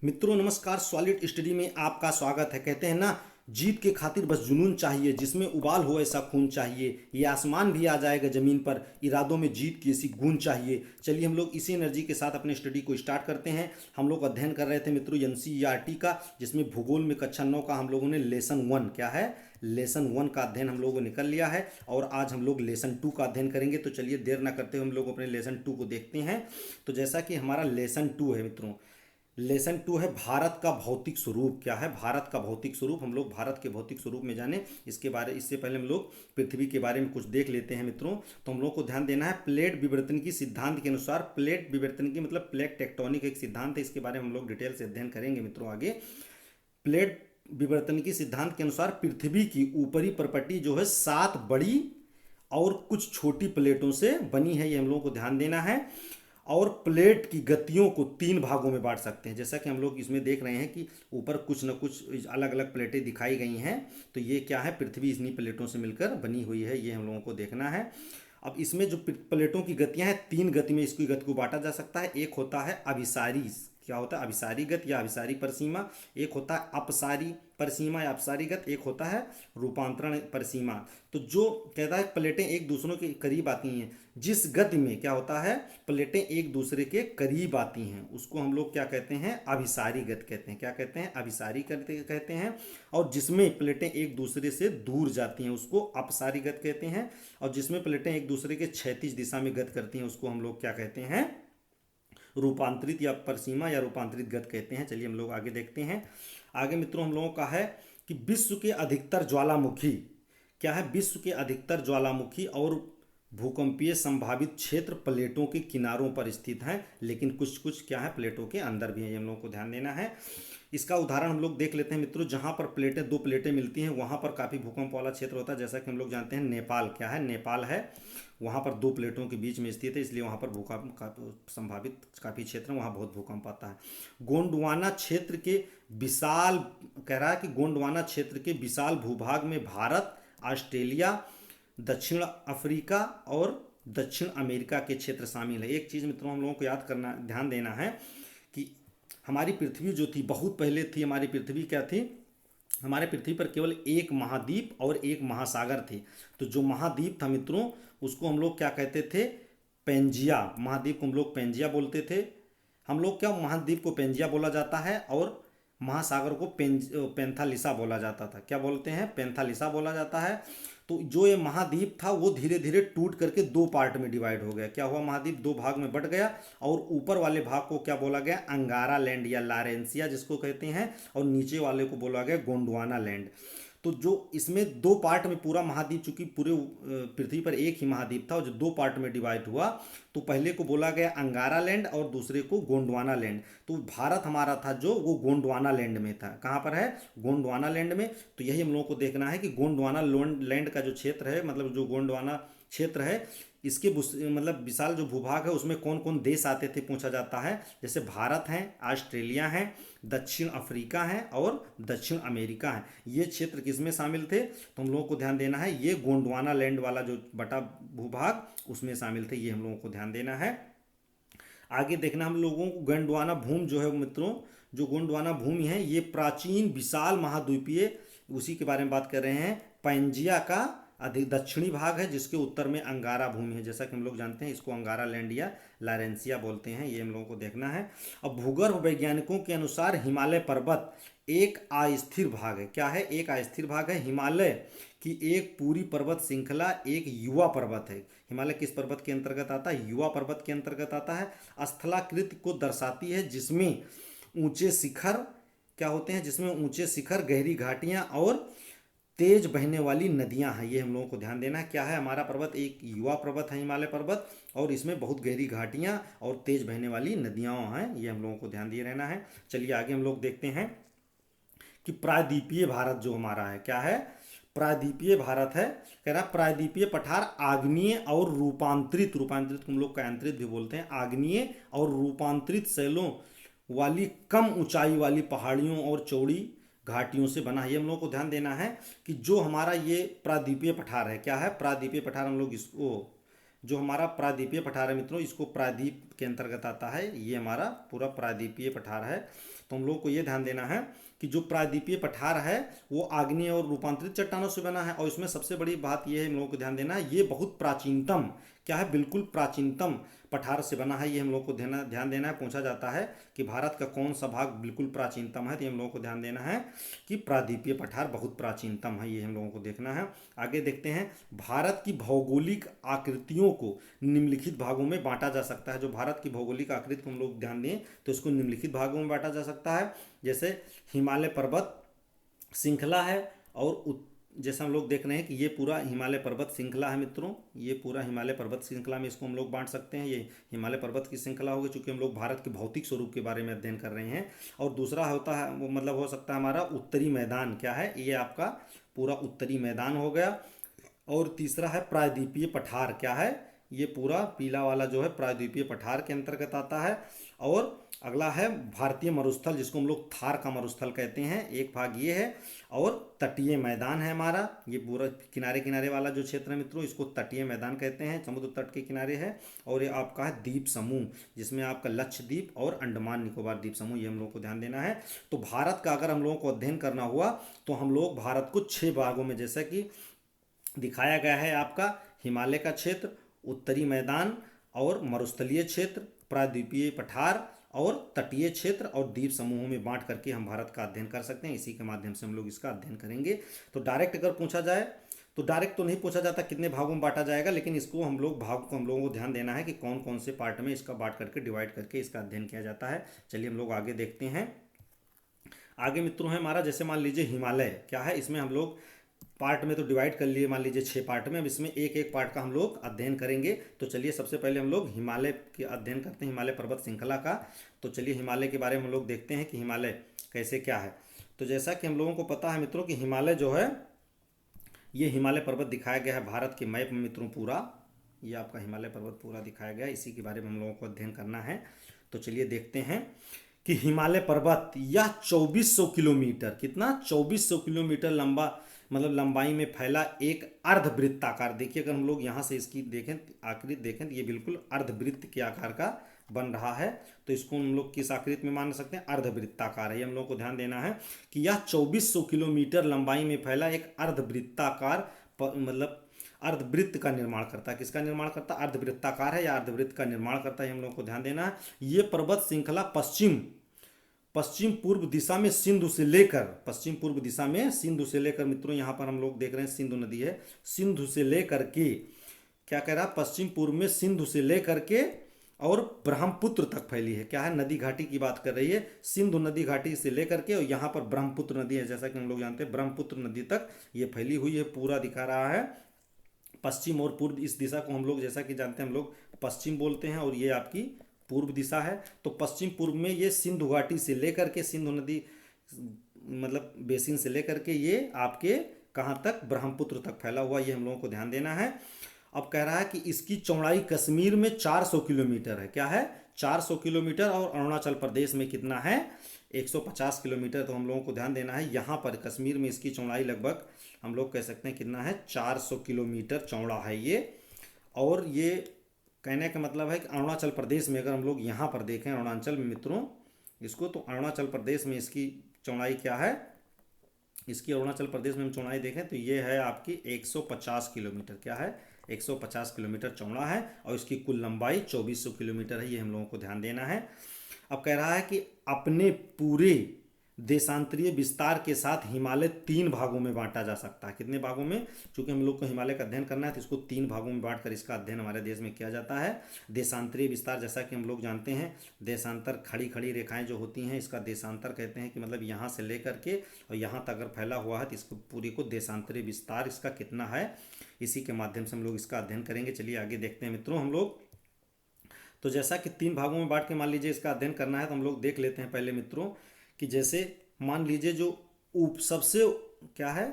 मित्रों नमस्कार। Solid study में आपका स्वागत है। कहते हैं ना, जीत के खातिर बस जुनून चाहिए, जिसमें उबाल हो ऐसा खून चाहिए। ये आसमान भी आ जाएगा ज़मीन पर, इरादों में जीत की ऐसी गूंज चाहिए। चलिए हम लोग इसी एनर्जी के साथ अपने स्टडी को स्टार्ट करते हैं। हम लोग अध्ययन कर रहे थे मित्रों एनसीईआरटी का, जिसमें भूगोल में कक्षा 9 का हम लोगों ने लेसन 1 क्या है, लेसन 1 का अध्ययन हम लोगों ने कर लिया है। और आज हम लोग लेसन 2 का अध्ययन करेंगे। तो चलिए देर ना करते हुए हम लोग अपने लेसन 2 को देखते हैं। तो जैसा कि हमारा लेसन 2 है मित्रों, लेसन 2 है भारत का भौतिक स्वरूप। क्या है? भारत का भौतिक स्वरूप। हम लोग भारत के भौतिक स्वरूप में जाने इससे पहले हम लोग पृथ्वी के बारे में कुछ देख लेते हैं मित्रों। तो हम लोग को ध्यान देना है, प्लेट विवर्तन की सिद्धांत के अनुसार, प्लेट विवर्तन की मतलब प्लेट टेक्टोनिक एक सिद्धांत है, इसके बारे में हम लोग डिटेल से अध्ययन करेंगे मित्रों आगे। प्लेट विवर्तन की सिद्धांत के अनुसार पृथ्वी की ऊपरी परपट्टी जो है 7 बड़ी और कुछ छोटी प्लेटों से बनी है, ये हम लोगों को ध्यान देना है। और प्लेट की गतियों को 3 भागों में बांट सकते हैं, जैसा कि हम लोग इसमें देख रहे हैं कि ऊपर कुछ न कुछ अलग अलग प्लेटें दिखाई गई हैं। तो ये क्या है? पृथ्वी इन्हीं प्लेटों से मिलकर बनी हुई है, ये हम लोगों को देखना है। अब इसमें जो प्लेटों की गतियां हैं, 3 गति में इसकी गति को बांटा जा सकता है। एक होता है अभिसारी, क्या होता है? अभिसारी गत या अभिसारी परिसीमा। एक होता है अपसारी परिसीमा या अपसारी गत। एक होता है रूपांतरण परिसीमा। तो जो कहता है प्लेटें एक दूसरों के करीब आती हैं, जिस गति में क्या होता है, प्लेटें एक दूसरे के करीब आती हैं, उसको हम लोग क्या कहते हैं? अभिसारी गत कहते हैं। क्या कहते हैं? अभिसारी कहते हैं। और जिसमें प्लेटें एक दूसरे से दूर जाती हैं उसको अपसारी गत कहते हैं। और जिसमें प्लेटें एक दूसरे के क्षैतिज दिशा में गत करती हैं उसको हम लोग क्या कहते हैं? रूपांतरित या परिसीमा या रूपांतरित गत कहते हैं। चलिए हम लोग आगे देखते हैं। आगे मित्रों हम लोगों का है कि विश्व के अधिकतर ज्वालामुखी क्या है? विश्व के अधिकतर ज्वालामुखी और भूकंपीय संभावित क्षेत्र प्लेटों के किनारों पर स्थित हैं, लेकिन कुछ कुछ क्या है, प्लेटों के अंदर भी है, ये हम लोगों को ध्यान देना है। इसका उदाहरण हम लोग देख लेते हैं मित्रों। जहां पर दो प्लेटें मिलती हैं वहां पर काफ़ी भूकंप वाला क्षेत्र होता है, जैसा कि हम लोग जानते हैं नेपाल क्या है, नेपाल है। वहां पर 2 प्लेटों के बीच में स्थित है, इसलिए वहां पर भूकंप का संभावित काफ़ी क्षेत्र, वहां बहुत भूकंप आता है। गोंडवाना क्षेत्र के विशाल, कह रहा है कि गोंडवाना क्षेत्र के विशाल भूभाग में भारत, ऑस्ट्रेलिया, दक्षिण अफ्रीका और दक्षिण अमेरिका के क्षेत्र शामिल है। एक चीज़ मित्रों हम लोगों को याद करना, ध्यान देना है कि हमारी पृथ्वी जो थी, बहुत पहले थी हमारी पृथ्वी, क्या थी? हमारे पृथ्वी पर केवल एक महाद्वीप और एक महासागर थे। तो जो महाद्वीप था मित्रों, उसको हम लोग क्या कहते थे? पेंजिया। महाद्वीप को हम लोग पेंजिया बोलते थे। हम लोग क्या, महाद्वीप को पेंजिया बोला जाता है और महासागर को पेंथालिसा बोला जाता था। क्या बोलते हैं? पेंथालिसा बोला जाता है। तो जो ये महाद्वीप था वो धीरे धीरे टूट करके 2 पार्ट में डिवाइड हो गया। क्या हुआ? महाद्वीप 2 भाग में बट गया और ऊपर वाले भाग को क्या बोला गया? अंगारा लैंड या लारेंसिया जिसको कहते हैं, और नीचे वाले को बोला गया गोंडवाना लैंड। तो जो इसमें 2 पार्ट में पूरा महाद्वीप, चूंकि पूरे पृथ्वी पर एक ही महाद्वीप था और जो 2 पार्ट में डिवाइड हुआ, तो पहले को बोला गया अंगारा लैंड और दूसरे को गोंडवाना लैंड। तो भारत हमारा था जो, वो गोंडवाना लैंड में था। कहाँ पर है? गोंडवाना लैंड में। तो यही हम लोगों को देखना है कि गोंडवाना लैंड का जो क्षेत्र है, मतलब जो गोंडवाना क्षेत्र है, इसके मतलब विशाल जो भूभाग है उसमें कौन कौन देश आते थे पूछा जाता है। जैसे भारत है, ऑस्ट्रेलिया है, दक्षिण अफ्रीका है और दक्षिण अमेरिका है। ये क्षेत्र किसमें शामिल थे? तो हम लोगों को ध्यान देना है, ये गोंडवाना लैंड वाला जो बटा भूभाग उसमें शामिल थे, ये हम लोगों को ध्यान देना है। आगे देखना हम लोगों को, गोंडवाना भूमि जो है मित्रों, जो गोंडवाना भूमि है ये प्राचीन विशाल महाद्वीपीय, उसी के बारे में बात कर रहे हैं। पैंजिया का अधिक दक्षिणी भाग है, जिसके उत्तर में अंगारा भूमि है, जैसा कि हम लोग जानते हैं इसको अंगारा लैंड या लारेंसिया बोलते हैं, ये हम लोगों को देखना है। अब भूगर्भ वैज्ञानिकों के अनुसार हिमालय पर्वत एक अस्थिर भाग है। क्या है? एक अस्थिर भाग है। हिमालय की एक पूरी पर्वत श्रृंखला एक युवा पर्वत है। हिमालय किस पर्वत के अंतर्गत आता है? युवा पर्वत के अंतर्गत आता है। स्थलाकृति को दर्शाती है, जिसमें ऊंचे शिखर क्या होते हैं? जिसमें ऊंचे शिखर, गहरी घाटियां और तेज बहने वाली नदियां हैं, ये हम लोगों को ध्यान देना है। क्या है? हमारा पर्वत एक युवा पर्वत है, हिमालय पर्वत, और इसमें बहुत गहरी घाटियां और तेज बहने वाली नदियां हैं, ये हम लोगों को ध्यान दिए रहना है। चलिए आगे हम लोग देखते हैं कि प्रायद्वीपीय भारत जो हमारा है, क्या है? प्रायद्वीपीय भारत है। कह रहा प्रायद्वीपीय पठार आग्नेय और रूपांतरित, रूपांतरित को हम लोग कायांतरित भी बोलते हैं, आग्नेय और रूपांतरित शैलों वाली कम ऊंचाई वाली पहाड़ियों और चौड़ी घाटियों से बना है। ये हम लोग को ध्यान देना है कि जो हमारा ये प्रायद्वीपीय पठार है, क्या है? प्रायद्वीपीय पठार हम लोग इसको जो हमारा प्रायद्वीपीय पठार है मित्रों, इसको प्रायद्वीप के अंतर्गत आता है। ये हमारा पूरा प्रायद्वीपीय पठार है। तो हम लोग को ये ध्यान देना है कि जो प्रायद्वीपीय पठार है वो आग्नेय और रूपांतरित चट्टानों से बना है। और इसमें सबसे बड़ी बात ये है, हम लोगों को ध्यान देना है, ये बहुत प्राचीनतम क्या है, बिल्कुल प्राचीनतम पठार से बना है। ये हम लोग को ध्यान देना है। पूछा जाता है कि भारत का कौन सा भाग बिल्कुल प्राचीनतम है, तो ये हम लोगों को ध्यान देना है कि प्रायद्वीपीय पठार बहुत प्राचीनतम है। ये हम लोगों को देखना है। आगे देखते हैं, भारत की भौगोलिक आकृतियों को निम्नलिखित भागों में बांटा जा सकता है। जो भारत की भौगोलिक आकृति को हम लोग ध्यान दें तो इसको निम्नलिखित भागों में बांटा जा सकता है। जैसे हिमालय पर्वत श्रृंखला है, और जैसे हम लोग देख रहे हैं कि ये पूरा हिमालय पर्वत श्रृंखला है मित्रों, ये पूरा हिमालय पर्वत श्रृंखला में इसको हम लोग बांट सकते हैं। ये हिमालय पर्वत की श्रृंखला होगी, चूंकि हम लोग भारत के भौतिक स्वरूप के बारे में अध्ययन कर रहे हैं। और दूसरा होता है वो मतलब हो सकता है हमारा उत्तरी मैदान, क्या है, ये आपका पूरा उत्तरी मैदान हो गया। और तीसरा है प्रायद्वीपीय पठार, क्या है, ये पूरा पीला वाला जो है प्रायद्वीपीय पठार के अंतर्गत आता है। और अगला है भारतीय मरुस्थल, जिसको हम लोग थार का मरुस्थल कहते हैं, एक भाग ये है। और तटीय मैदान है हमारा, ये पूरा किनारे किनारे वाला जो क्षेत्र है मित्रों, इसको तटीय मैदान कहते हैं, समुद्र तट के किनारे है। और ये आपका है द्वीप समूह, जिसमें आपका लक्षद्वीप और अंडमान निकोबार द्वीप समूह, ये हम लोग को ध्यान देना है। तो भारत का अगर हम लोगों को अध्ययन करना हुआ तो हम लोग भारत को 6 भागों में, जैसा कि दिखाया गया है, आपका हिमालय का क्षेत्र, उत्तरी मैदान और मरुस्थलीय क्षेत्र, प्रायद्वीपीय पठार और तटीय क्षेत्र और द्वीप समूहों में बांट करके हम भारत का अध्ययन कर सकते हैं। इसी के माध्यम से हम लोग इसका अध्ययन करेंगे। तो डायरेक्ट अगर पूछा जाए तो डायरेक्ट तो नहीं पूछा जाता कितने भागों में बांटा जाएगा, लेकिन इसको हम लोग भाग को हम लोगों को ध्यान देना है कि कौन कौन से पार्ट में इसका बांट करके डिवाइड करके इसका अध्ययन किया जाता है। चलिए हम लोग आगे देखते हैं। आगे मित्रों है हमारा, जैसे मान लीजिए हिमालय क्या है, इसमें हम लोग पार्ट में तो डिवाइड कर लिए, मान लीजिए 6 पार्ट में। अब इसमें एक एक पार्ट का हम लोग अध्ययन करेंगे। तो चलिए सबसे पहले हम लोग हिमालय के अध्ययन करते हैं, हिमालय पर्वत श्रृंखला का। तो चलिए हिमालय के बारे में हम लोग देखते हैं कि हिमालय कैसे क्या है। तो जैसा कि हम लोगों को पता है मित्रों कि हिमालय जो है, ये हिमालय पर्वत दिखाया गया है भारत के मैप में मित्रों, पूरा ये आपका हिमालय पर्वत पूरा दिखाया गया है। इसी के बारे में हम लोगों को अध्ययन करना है। तो चलिए देखते हैं कि हिमालय पर्वत यह 2400 किलोमीटर, कितना, 2400 किलोमीटर लंबा, मतलब लंबाई में फैला एक अर्धवृत्ताकार, देखिए अगर हम लोग यहाँ से इसकी देखें आकृति देखें तो ये बिल्कुल अर्धवृत्त के आकार का बन रहा है। तो इसको हम लोग किस आकृति में मान सकते हैं, अर्धवृत्ताकार है। ये हम लोग को ध्यान देना है कि यह 2400 किलोमीटर लंबाई में फैला एक अर्धवृत्ताकार मतलब अर्धवृत्त का निर्माण करता है। किसका निर्माण करता है, अर्धवृत्ताकार है या अर्धवृत्त का निर्माण करता है, हम लोग को ध्यान देना है। ये पर्वत श्रृंखला पश्चिम पूर्व दिशा में सिंधु से लेकर मित्रों, यहाँ पर हम लोग देख रहे हैं सिंधु नदी है, सिंधु से लेकर के क्या कह रहा है, पश्चिम पूर्व में सिंधु से लेकर के और ब्रह्मपुत्र तक फैली है। क्या है, नदी घाटी की बात कर रही है, सिंधु नदी घाटी से लेकर के, और यहाँ पर ब्रह्मपुत्र नदी है, जैसा कि हम लोग जानते हैं ब्रह्मपुत्र नदी तक ये फैली हुई है, पूरा दिखा रहा है। पश्चिम और पूर्व, इस दिशा को हम लोग जैसा कि जानते हैं हम लोग पश्चिम बोलते हैं, और ये आपकी पूर्व दिशा है। तो पश्चिम पूर्व में ये सिंधु घाटी से लेकर के, सिंधु नदी मतलब बेसिन से लेकर के ये आपके कहाँ तक, ब्रह्मपुत्र तक फैला हुआ, ये हम लोगों को ध्यान देना है। अब कह रहा है कि इसकी चौड़ाई कश्मीर में 400 किलोमीटर है, क्या है, 400 किलोमीटर, और अरुणाचल प्रदेश में कितना है, 150 किलोमीटर। तो हम लोगों को ध्यान देना है, यहाँ पर कश्मीर में इसकी चौड़ाई लगभग हम लोग कह सकते हैं कितना है, 400 किलोमीटर चौड़ा है ये। और ये कहने का मतलब है कि अरुणाचल प्रदेश में अगर हम लोग यहाँ पर देखें अरुणाचल में मित्रों इसको, तो अरुणाचल प्रदेश में इसकी चौड़ाई क्या है, इसकी अरुणाचल प्रदेश में हम चौड़ाई देखें तो ये है आपकी 150 किलोमीटर, क्या है, 150 किलोमीटर चौड़ा है। और इसकी कुल लंबाई 2400 किलोमीटर है, ये हम लोगों को ध्यान देना है। अब कह रहा है कि अपने पूरे देशांतरीय विस्तार के साथ हिमालय 3 भागों में बांटा जा सकता है। कितने भागों में, चूंकि हम लोग को हिमालय का अध्ययन करना है तो इसको 3 भागों में बांटकर इसका अध्ययन हमारे देश में किया जाता है। देशांतरीय विस्तार, जैसा कि हम लोग जानते हैं, देशांतर खड़ी खड़ी रेखाएं जो होती हैं इसका देशांतर कहते हैं, कि मतलब यहाँ से लेकर के और यहाँ तक अगर फैला हुआ है तो इसको पूरी को देशांतरीय विस्तार इसका कितना है, इसी के माध्यम से हम लोग इसका अध्ययन करेंगे। चलिए आगे देखते हैं मित्रों हम लोग। तो जैसा कि 3 भागों में बांट के मान लीजिए इसका अध्ययन करना है, तो हम लोग देख लेते हैं पहले मित्रों कि जैसे मान लीजिए जो सबसे क्या है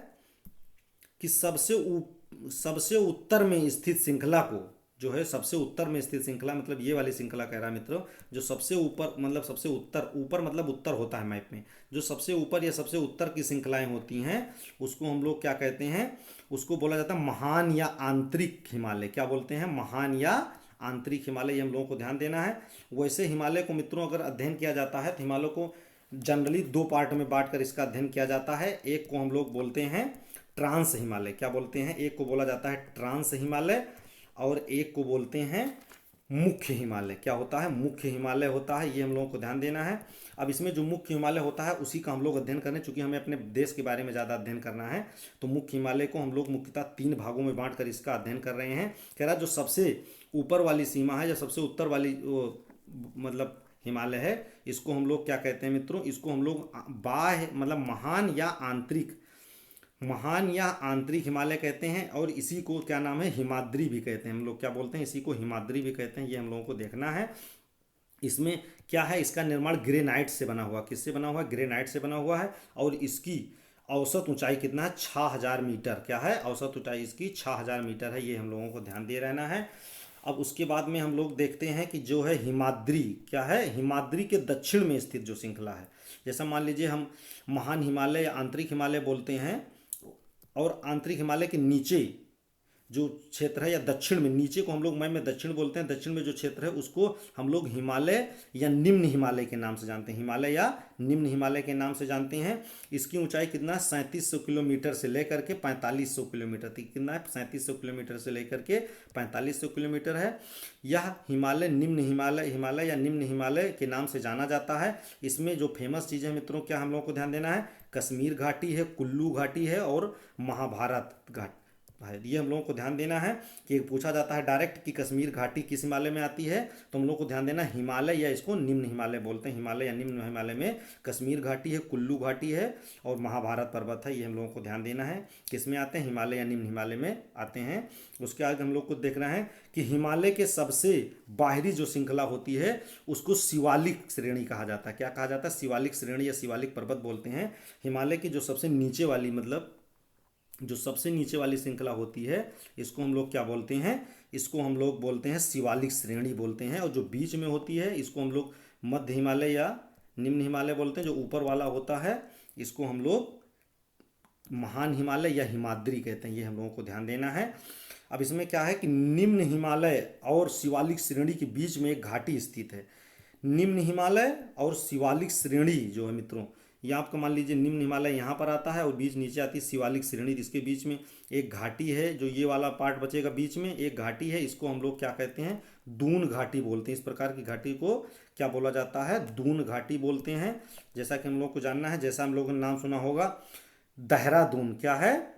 कि सबसे उत्तर में स्थित श्रृंखला को जो है सबसे उत्तर में स्थित श्रृंखला, मतलब ये वाली श्रृंखला कह रहा है मित्रों, जो सबसे ऊपर मतलब सबसे उत्तर, ऊपर मतलब उत्तर होता है मैप में, जो सबसे ऊपर या सबसे उत्तर की श्रृंखलाएं होती हैं उसको हम लोग क्या कहते हैं, उसको बोला जाता है महान या आंतरिक हिमालय। क्या बोलते हैं? महान या आंतरिक हिमालय। ये हम लोगों को ध्यान देना है। वैसे हिमालय को मित्रों अगर अध्ययन किया जाता है तो हिमालय को जनरली दो पार्ट में बांटकर इसका अध्ययन किया जाता है। एक को हम लोग बोलते हैं ट्रांस हिमालय। क्या बोलते हैं? एक को बोला जाता है ट्रांस हिमालय और एक को बोलते हैं मुख्य हिमालय। क्या होता है? मुख्य हिमालय होता है। ये हम लोगों को ध्यान देना है। अब इसमें जो मुख्य हिमालय होता है उसी का हम लोग अध्ययन करें, चूंकि हमें अपने देश के बारे में ज़्यादा अध्ययन करना है। तो मुख्य हिमालय को हम लोग मुख्यतः 3 भागों में बांटकर इसका अध्ययन कर रहे हैं। कह रहा जो सबसे ऊपर वाली सीमा है या सबसे उत्तर वाली मतलब हिमालय है, इसको हम लोग क्या कहते हैं मित्रों? इसको हम लोग बाह्य मतलब महान या आंतरिक हिमालय कहते हैं। और इसी को क्या नाम है? हिमाद्री भी कहते हैं। हम लोग क्या बोलते हैं? इसी को हिमाद्री भी कहते हैं। ये हम लोगों को देखना है। इसमें क्या है? इसका निर्माण ग्रेनाइट से बना हुआ। किससे बना हुआ है? ग्रेनाइट से बना हुआ है। और इसकी औसत ऊंचाई कितना है? 6000 मीटर। क्या है? औसत ऊंचाई इसकी 6000 मीटर है। ये हम लोगों को ध्यान दे रहना है। अब उसके बाद में हम लोग देखते हैं कि जो है हिमाद्री, क्या है? हिमाद्री के दक्षिण में स्थित जो श्रृंखला है, जैसा मान लीजिए हम महान हिमालय या आंतरिक हिमालय बोलते हैं, और आंतरिक हिमालय के नीचे जो क्षेत्र है या दक्षिण में, नीचे को हम लोग मैप में दक्षिण बोलते हैं, दक्षिण में जो क्षेत्र है उसको हम लोग हिमालय या निम्न हिमालय के नाम से जानते हैं। हिमालय या निम्न हिमालय के नाम से जानते हैं। इसकी ऊंचाई कितना? 3700 किलोमीटर से लेकर के 4500 किलोमीटर तक। कितना है? 3700 किलोमीटर से लेकर के 4500 किलोमीटर है। यह हिमालय हिमालय या निम्न हिमालय के नाम से जाना जाता है। इसमें जो फेमस चीज़ें मित्रों क्या हम लोग को ध्यान देना है? कश्मीर घाटी है, कुल्लू घाटी है और महाभारत घाट है। ये हम लोगों को ध्यान देना है कि पूछा जाता है डायरेक्ट कि कश्मीर घाटी किस हिमालय में आती है, तो हम लोग को ध्यान देना हिमालय या इसको निम्न हिमालय बोलते हैं। हिमालय या निम्न हिमालय में कश्मीर घाटी है, कुल्लू घाटी है और महाभारत पर्वत है। ये हम लोगों को ध्यान देना है। किस में आते हैं? हिमालय या निम्न हिमालय में आते हैं। उसके आगे हम लोग को देखना है कि हिमालय के सबसे बाहरी जो श्रृंखला होती है उसको शिवालिक श्रेणी कहा जाता है। क्या कहा जाता है? शिवालिक श्रेणी या शिवालिक पर्वत बोलते हैं। हिमालय की जो सबसे नीचे वाली मतलब जो सबसे नीचे वाली श्रृंखला होती है इसको हम लोग क्या बोलते हैं? इसको हम लोग बोलते हैं शिवालिक श्रेणी बोलते हैं। और जो बीच में होती है इसको हम लोग मध्य हिमालय या निम्न हिमालय बोलते हैं। जो ऊपर वाला होता है इसको हम लोग महान हिमालय या हिमाद्री कहते हैं। ये हम लोगों को ध्यान देना है। अब इसमें क्या है कि निम्न हिमालय और शिवालिक श्रेणी के बीच में एक घाटी स्थित है। निम्न हिमालय और शिवालिक श्रेणी जो है मित्रों, ये आपका मान लीजिए निम्न हिमालय यहाँ पर आता है और बीच नीचे आती है शिवालिक श्रेणी, जिसके बीच में एक घाटी है। जो ये वाला पार्ट बचेगा बीच में एक घाटी है, इसको हम लोग क्या कहते हैं? दून घाटी बोलते हैं। इस प्रकार की घाटी को क्या बोला जाता है? दून घाटी बोलते हैं। जैसा कि हम लोग को जानना है, जैसा हम लोगों ने नाम सुना होगा देहरादून। क्या है?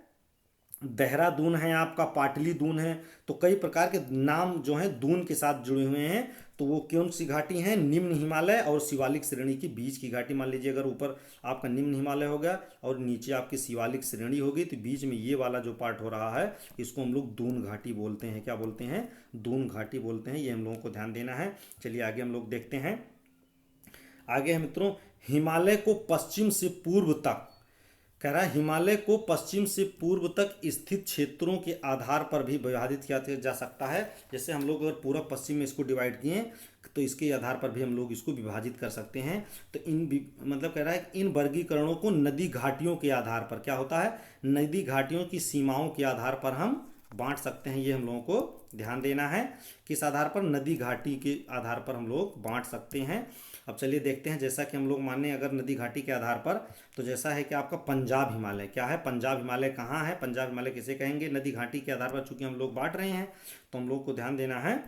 देहरादून है आपका, पाटली दून है। तो कई प्रकार के नाम जो हैं दून के साथ जुड़े हुए हैं। तो वो कौन सी घाटी है? निम्न हिमालय और शिवालिक श्रेणी के बीच की घाटी। मान लीजिए अगर ऊपर आपका निम्न हिमालय हो गया और नीचे आपकी शिवालिक श्रेणी होगी, तो बीच में ये वाला जो पार्ट हो रहा है इसको हम लोग दून घाटी बोलते हैं। क्या बोलते हैं? दून घाटी बोलते हैं। ये हम लोगों को ध्यान देना है। चलिए आगे हम लोग देखते हैं। आगे है मित्रों हिमालय को पश्चिम से पूर्व तक, कह रहा है हिमालय को पश्चिम से पूर्व तक स्थित क्षेत्रों के आधार पर भी विभाजित किया जा सकता है। जैसे हम लोग अगर पूरा पश्चिम में इसको डिवाइड किए तो इसके आधार पर भी हम लोग इसको विभाजित कर सकते हैं। तो मतलब कह रहा है इन वर्गीकरणों को नदी घाटियों के आधार पर, क्या होता है? नदी घाटियों की सीमाओं के आधार पर हम बांट सकते हैं। ये हम लोगों को ध्यान देना है। किस आधार पर? नदी घाटी के आधार पर हम लोग बांट सकते हैं। अब चलिए देखते हैं। जैसा कि हम लोग माने अगर नदी घाटी के आधार पर, तो जैसा है कि आपका पंजाब हिमालय, क्या है? पंजाब हिमालय कहाँ है? पंजाब हिमालय किसे कहेंगे? नदी घाटी के आधार पर चूंकि हम लोग बांट रहे हैं तो हम लोग को ध्यान देना है।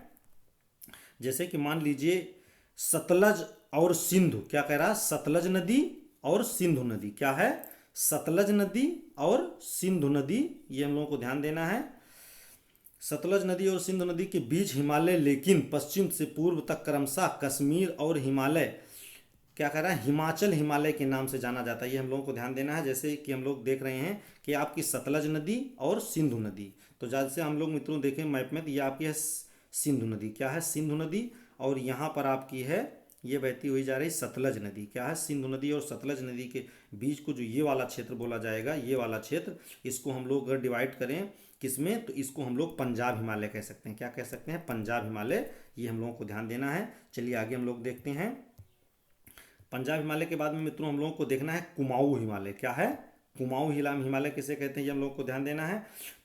जैसे कि मान लीजिए सतलज और सिंधु, क्या कह रहा? सतलज नदी और सिंधु नदी। क्या है? सतलज नदी और सिंधु नदी। ये हम लोगों को ध्यान देना है। सतलज नदी और सिंधु नदी के बीच हिमालय, लेकिन पश्चिम से पूर्व तक क्रमशः कश्मीर और हिमालय, क्या कह रहा है? हिमाचल हिमालय के नाम से जाना जाता है। ये हम लोगों को ध्यान देना है। जैसे कि हम लोग देख रहे हैं कि आपकी सतलज नदी और सिंधु नदी, तो जैसे हम लोग मित्रों देखें मैप में, तो ये आपकी है सिंधु नदी। क्या है? सिंधु नदी। और यहाँ पर आपकी है ये बहती हुई जा रही सतलज नदी। क्या है? सिंधु नदी और सतलज नदी के बीच को जो ये वाला क्षेत्र बोला जाएगा, ये वाला क्षेत्र, इसको हम लोग अगर डिवाइड करें किसमें, तो इसको हम लोग पंजाब हिमालय कह सकते हैं। क्या कह सकते हैं, पंजाब हिमालय। ये हम लोगों को ध्यान देना है। चलिए आगे हम लोग देखते हैं। पंजाब हिमालय के बाद में मित्रों हम लोगों को देखना है कुमाऊं हिमालय। क्या है, कुमाऊं हिमालय किसे कहते हैं, ये हम लोगों को ध्यान देना है।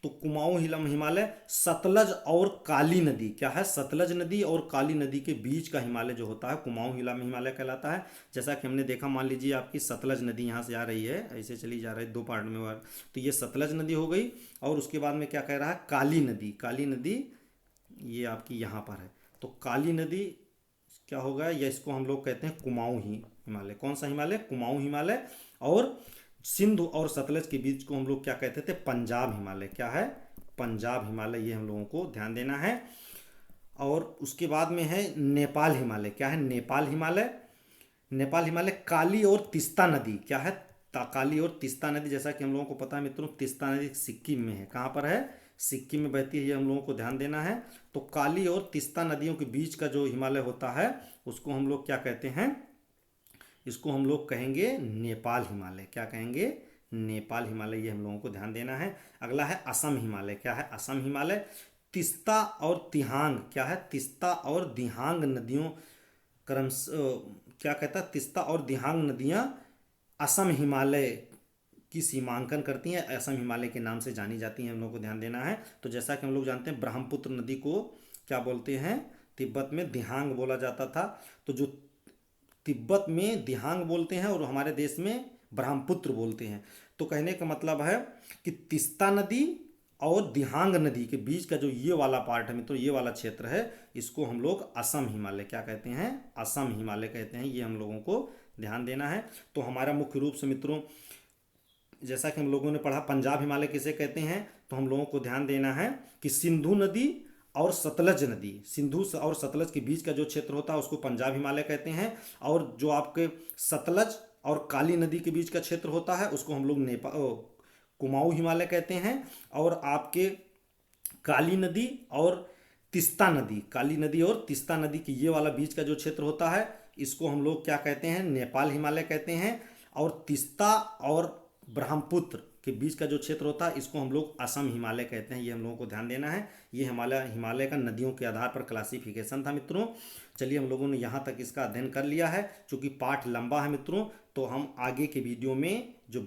तो कुमाऊं हिमालय सतलज और काली नदी, क्या है, सतलज नदी और काली नदी के बीच का हिमालय जो होता है कुमाऊं हिमालय कहलाता है। जैसा कि हमने देखा, मान लीजिए आपकी सतलज नदी यहाँ से आ रही है, ऐसे चली जा रही है 2 पार्ट में, तो ये सतलज नदी हो गई। और उसके बाद में क्या कह रहा है, काली नदी। काली नदी ये आपकी यहाँ पर है। तो काली नदी क्या होगा, या इसको हम लोग कहते हैं कुमाऊं हिमालय। कौन सा हिमालय, कुमाऊं हिमालय। और सिंधु और सतलज के बीच को हम लोग क्या कहते थे, पंजाब हिमालय। क्या है, पंजाब हिमालय। ये हम लोगों को ध्यान देना है। और उसके बाद में है नेपाल हिमालय। क्या है, नेपाल हिमालय। नेपाल हिमालय काली और तीस्ता नदी। क्या है, काली और तीस्ता नदी। जैसा कि हम लोगों को पता है मित्रों, तीस्ता नदी सिक्किम में है। कहाँ पर है, सिक्किम में बहती है। ये हम लोगों को ध्यान देना है। तो काली और तीस्ता नदियों के बीच का जो हिमालय होता है उसको हम लोग क्या कहते हैं, इसको हम लोग कहेंगे नेपाल हिमालय। क्या कहेंगे, नेपाल हिमालय। ये हम लोगों को ध्यान देना है। अगला है असम हिमालय। क्या है, असम हिमालय। तीस्ता और तिहांग। क्या है, तीस्ता और दिहांग नदियों क्रम क्या कहता है, तीस्ता और दिहांग नदियाँ असम हिमालय की सीमांकन करती हैं, असम हिमालय के नाम से जानी जाती हैं। हम लोग को ध्यान देना है। तो जैसा कि हम लोग जानते हैं, ब्रह्मपुत्र नदी को क्या बोलते हैं, तिब्बत में दिहांग बोला जाता था। तो जो तिब्बत में दिहांग बोलते हैं और हमारे देश में ब्रह्मपुत्र बोलते हैं। तो कहने का मतलब है कि तीस्ता नदी और दिहांग नदी के बीच का जो ये वाला पार्ट है मित्रों, ये वाला क्षेत्र है, इसको हम लोग असम हिमालय क्या कहते हैं, असम हिमालय कहते हैं। ये हम लोगों को ध्यान देना है। तो हमारा मुख्य रूप से मित्रों, जैसा कि हम लोगों ने पढ़ा, पंजाब हिमालय किसे कहते हैं, तो हम लोगों को ध्यान देना है कि सिंधु नदी और सतलज नदी, सिंधु और सतलज के बीच का जो क्षेत्र होता है उसको पंजाब हिमालय कहते हैं। और जो आपके सतलज और काली नदी के बीच का क्षेत्र होता है उसको हम लोग कुमाऊं हिमालय कहते हैं। और आपके काली नदी और तीस्ता नदी, काली नदी और तीस्ता नदी की ये वाला बीच का जो क्षेत्र होता है इसको हम लोग क्या कहते हैं, नेपाल हिमालय कहते हैं। और तीस्ता और ब्रह्मपुत्र के बीच का जो क्षेत्र होता है इसको हम लोग असम हिमालय कहते हैं। ये हम लोगों को ध्यान देना है। ये हिमालय का नदियों के आधार पर क्लासिफिकेशन था मित्रों। चलिए हम लोगों ने यहाँ तक इसका अध्ययन कर लिया है। चूँकि पाठ लंबा है मित्रों, तो हम आगे के वीडियो में जो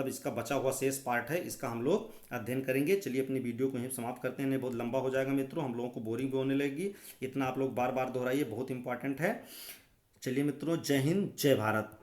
इसका बचा हुआ शेष पार्ट है इसका हम लोग अध्ययन करेंगे। चलिए अपनी वीडियो को यहीं समाप्त करते हैं, नहीं बहुत लंबा हो जाएगा मित्रों, हम लोगों को बोरिंग भी होने लगेगी। इतना आप लोग बार बार दोहराइए, बहुत इंपॉर्टेंट है। चलिए मित्रों, जय हिंद, जय भारत।